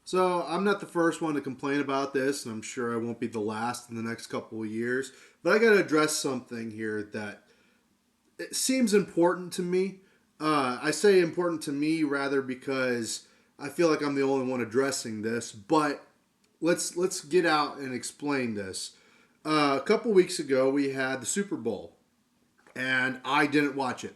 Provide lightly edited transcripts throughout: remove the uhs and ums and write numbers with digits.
So I'm not the first one to complain about this, and I'm sure I won't be the last in the next couple of years. But I got to address something here that it seems important to me. I say important to me rather because I feel like I'm the only one addressing this. But let's get out and explain this. A couple weeks ago, we had the Super Bowl, and I didn't watch it.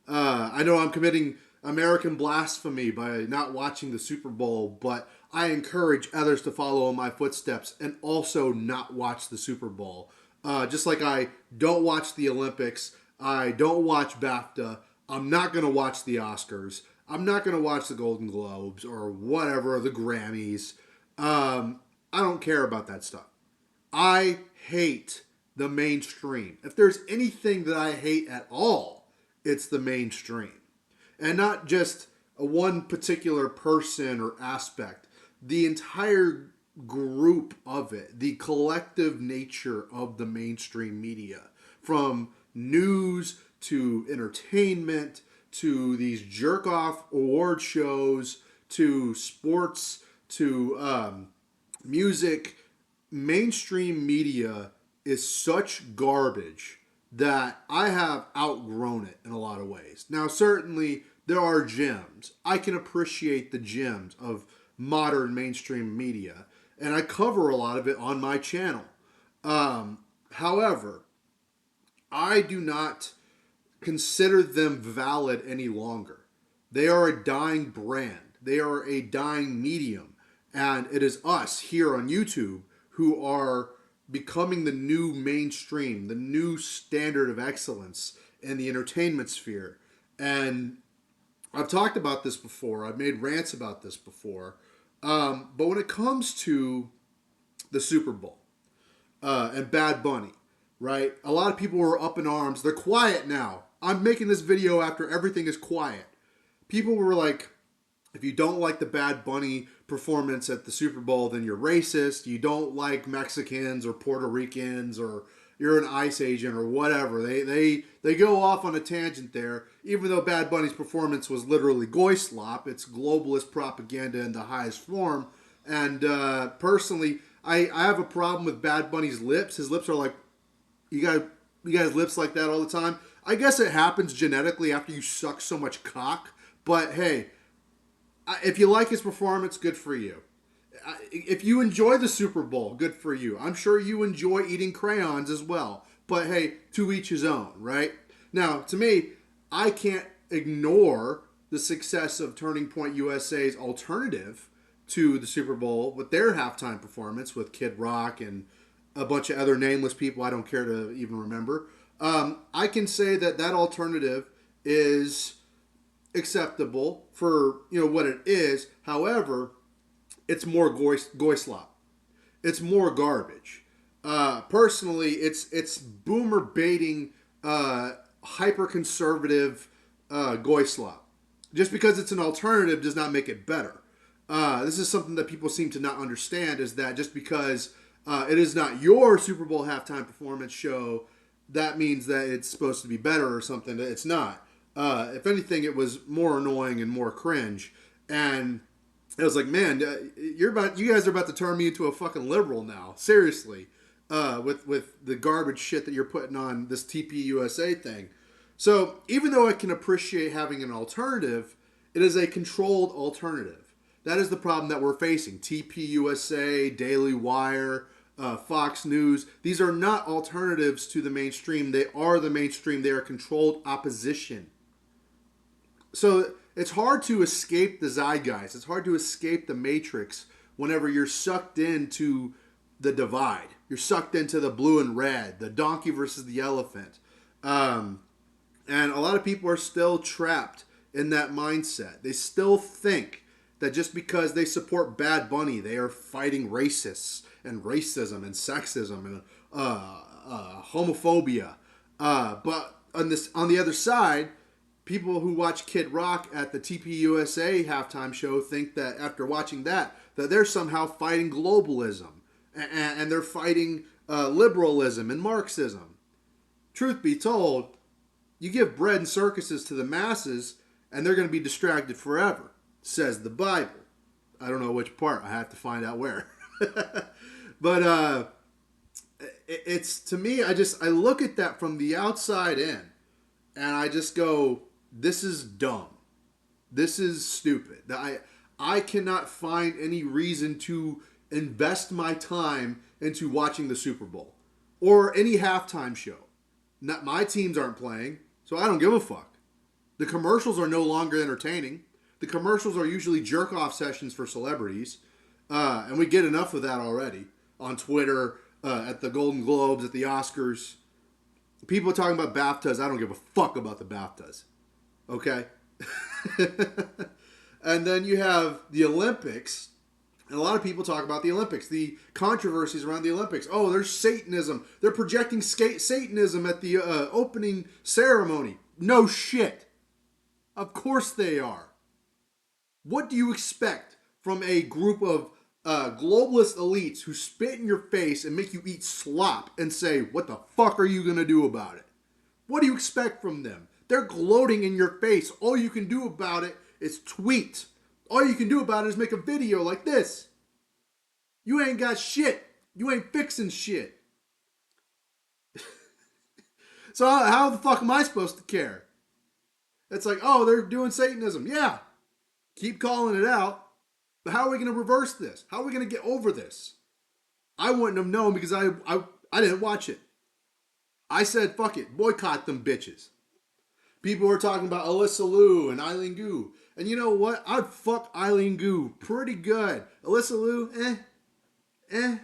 I know I'm committing American blasphemy by not watching the Super Bowl, but I encourage others to follow in my footsteps and also not watch the Super Bowl. Just like I don't watch the Olympics, I don't watch BAFTA, I'm not going to watch the Oscars, I'm not going to watch the Golden Globes or whatever, the Grammys. I don't care about that stuff. I hate the mainstream. If there's anything that I hate at all, it's the mainstream. And not just a one particular person or aspect, the entire group of it, the collective nature of the mainstream media, from news to entertainment to these jerk off award shows to sports to music. Mainstream media is such garbage that I have outgrown it in a lot of ways. Now, certainly there are gems. I can appreciate the gems of modern mainstream media, and I cover a lot of it on my channel. However, I do not consider them valid any longer. They are a dying brand, they are a dying medium, and it is us here on YouTube who are becoming the new mainstream, the new standard of excellence in the entertainment sphere. And I've talked about this before, I've made rants about this before. But when it comes to the Super Bowl and Bad Bunny, right? A lot of people were up in arms. They're quiet now. I'm making this video after everything is quiet. People were like, if you don't like the Bad Bunny performance at the Super Bowl, then you're racist. You don't like Mexicans or Puerto Ricans, or you're an ICE agent or whatever. They go off on a tangent there, even though Bad Bunny's performance was literally goy slop. It's globalist propaganda in the highest form. And personally, I have a problem with Bad Bunny's lips. His lips are like, you got you guys lips like that all the time. I guess it happens genetically after you suck so much cock. But hey, if you like his performance, good for you. If you enjoy the Super Bowl, good for you. I'm sure you enjoy eating crayons as well. But hey, to each his own, right? Now, to me, I can't ignore the success of Turning Point USA's alternative to the Super Bowl with their halftime performance with Kid Rock and a bunch of other nameless people I don't care to even remember. I can say that that alternative is acceptable for what it is. However, it's more goy slop. It's more garbage. Personally, it's boomer baiting, hyper conservative goy slop. Just because it's an alternative does not make it better. This is something that people seem to not understand, is that just because it is not your Super Bowl halftime performance show, that means that it's supposed to be better or something. It's not. If anything, it was more annoying and more cringe. And it was like, man, you guys are about to turn me into a fucking liberal now. Seriously, with the garbage shit that you're putting on this TPUSA thing. So even though I can appreciate having an alternative, it is a controlled alternative. That is the problem that we're facing. TPUSA, Daily Wire, Fox News. These are not alternatives to the mainstream. They are the mainstream. They are controlled opposition. So it's hard to escape the zeitgeist. It's hard to escape the matrix whenever you're sucked into the divide. You're sucked into the blue and red, the donkey versus the elephant. And a lot of people are still trapped in that mindset. They still think that just because they support Bad Bunny, they are fighting racists and racism and sexism and homophobia. But on the other side, people who watch Kid Rock at the TPUSA halftime show think that after watching that they're somehow fighting globalism and they're fighting liberalism and Marxism. Truth be told, you give bread and circuses to the masses and they're going to be distracted forever, says the Bible. I don't know which part. I have to find out where. But it's to me. I look at that from the outside in, and I just go, "This is dumb. This is stupid." I cannot find any reason to invest my time into watching the Super Bowl or any halftime show. Not my teams aren't playing, so I don't give a fuck. The commercials are no longer entertaining. The commercials are usually jerk off sessions for celebrities, and we get enough of that already on Twitter, at the Golden Globes, at the Oscars. People are talking about BAFTAs. I don't give a fuck about the BAFTAs. Okay? And then you have the Olympics. And a lot of people talk about the Olympics, the controversies around the Olympics. Oh, there's Satanism. They're projecting Satanism at the opening ceremony. No shit. Of course they are. What do you expect from a group of globalist elites who spit in your face and make you eat slop and say, what the fuck are you going to do about it? What do you expect from them? They're gloating in your face. All you can do about it is tweet. All you can do about it is make a video like this. You ain't got shit. You ain't fixing shit. So how the fuck am I supposed to care? It's like, oh, they're doing Satanism. Yeah. Keep calling it out. But how are we going to reverse this? How are we going to get over this? I wouldn't have known because I didn't watch it. I said, fuck it. Boycott them bitches. People were talking about Alyssa Liu and Eileen Gu. And you know what? I'd fuck Eileen Gu pretty good. Alyssa Liu, eh.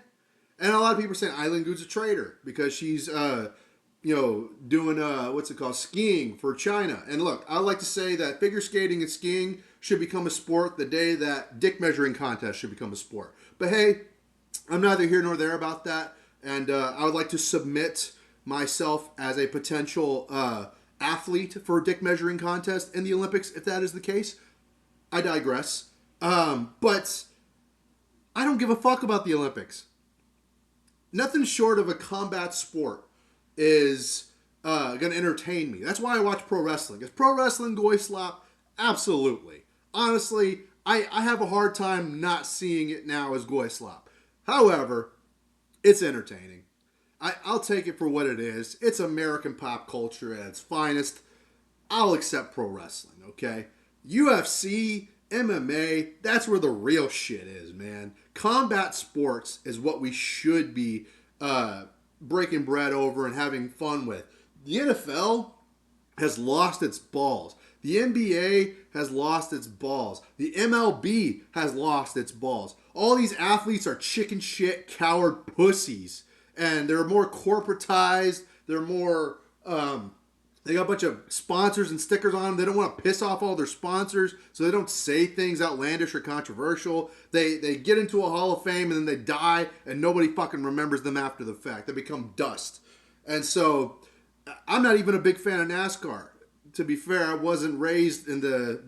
And a lot of people are saying Eileen Gu's a traitor because she's, doing, what's it called, skiing for China. And look, I like to say that figure skating and skiing should become a sport the day that dick measuring contest should become a sport. But hey, I'm neither here nor there about that. And I would like to submit myself as a potential athlete for a dick measuring contest in the Olympics if that is the case. I digress. But I don't give a fuck about the Olympics. Nothing short of a combat sport is going to entertain me. That's why I watch pro wrestling. Is pro wrestling goy slop? Absolutely. Honestly, I have a hard time not seeing it now as goy slop. However, it's entertaining. I'll take it for what it is. It's American pop culture at its finest. I'll accept pro wrestling, okay? UFC, MMA, that's where the real shit is, man. Combat sports is what we should be breaking bread over and having fun with. The NFL has lost its balls. The NBA has lost its balls. The MLB has lost its balls. All these athletes are chicken shit, coward pussies. And they're more corporatized. They're more, they got a bunch of sponsors and stickers on them. They don't want to piss off all their sponsors, so they don't say things outlandish or controversial. They get into a Hall of Fame and then they die, and nobody fucking remembers them after the fact. They become dust. And so, I'm not even a big fan of NASCAR. To be fair, I wasn't raised in the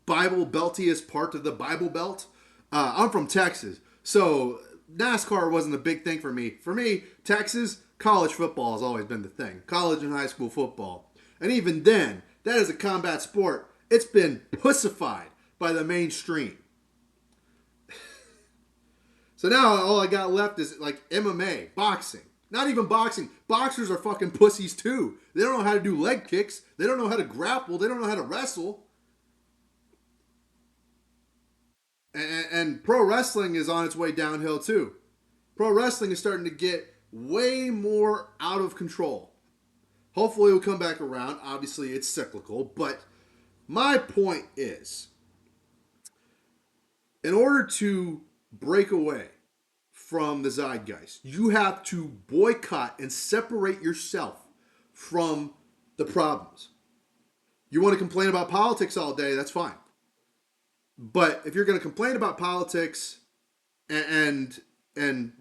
Bible Beltiest part of the Bible Belt. I'm from Texas, so NASCAR wasn't a big thing for me. For me, Texas, college football has always been the thing. College and high school football. And even then, that is a combat sport. It's been pussified by the mainstream. So now all I got left is like MMA, boxing. Not even boxing. Boxers are fucking pussies too. They don't know how to do leg kicks. They don't know how to grapple. They don't know how to wrestle. And pro wrestling is on its way downhill too. Pro wrestling is starting to get way more out of control. Hopefully it'll come back around. Obviously it's cyclical. But my point is, in order to break away from the zeitgeist, you have to boycott and separate yourself from the problems. You want to complain about politics all day, that's fine. But if you're going to complain about politics and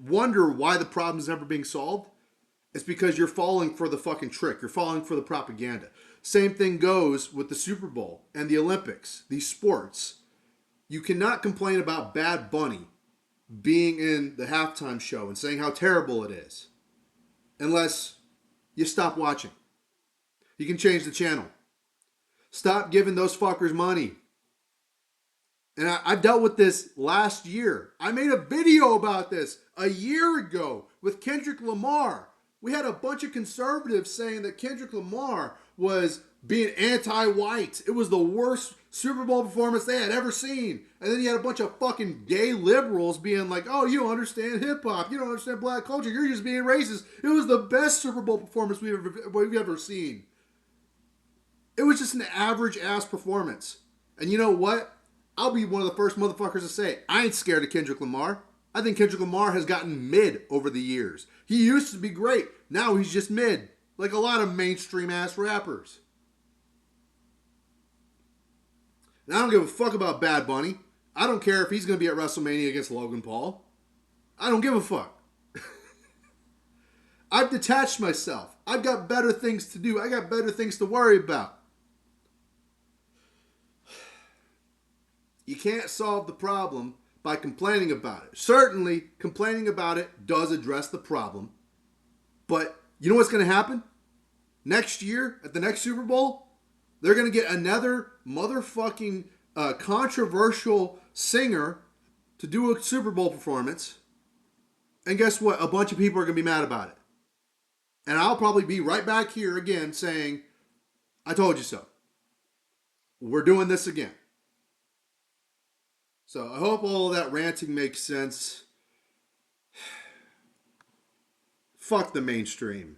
wonder why the problem's never being solved, it's because you're falling for the fucking trick. You're falling for the propaganda. Same thing goes with the Super Bowl and the Olympics, these sports. You cannot complain about Bad Bunny being in the halftime show and saying how terrible it is unless you stop watching. You can change the channel. Stop giving those fuckers money. And I've dealt with this last year. I made a video about this a year ago with Kendrick Lamar. We had a bunch of conservatives saying that Kendrick Lamar was being anti-white. It was the worst Super Bowl performance they had ever seen. And then you had a bunch of fucking gay liberals being like, oh, you don't understand hip-hop. You don't understand black culture. You're just being racist. It was the best Super Bowl performance we've ever seen. It was just an average-ass performance. And you know what? I'll be one of the first motherfuckers to say, I ain't scared of Kendrick Lamar. I think Kendrick Lamar has gotten mid over the years. He used to be great. Now he's just mid. Like a lot of mainstream ass rappers. And I don't give a fuck about Bad Bunny. I don't care if he's going to be at WrestleMania against Logan Paul. I don't give a fuck. I've detached myself. I've got better things to do. I got better things to worry about. You can't solve the problem by complaining about it. Certainly, complaining about it does address the problem. But you know what's going to happen? Next year, at the next Super Bowl, they're going to get another motherfucking controversial singer to do a Super Bowl performance. And guess what? A bunch of people are going to be mad about it. And I'll probably be right back here again saying, I told you so. We're doing this again. So I hope all of that ranting makes sense. Fuck the mainstream.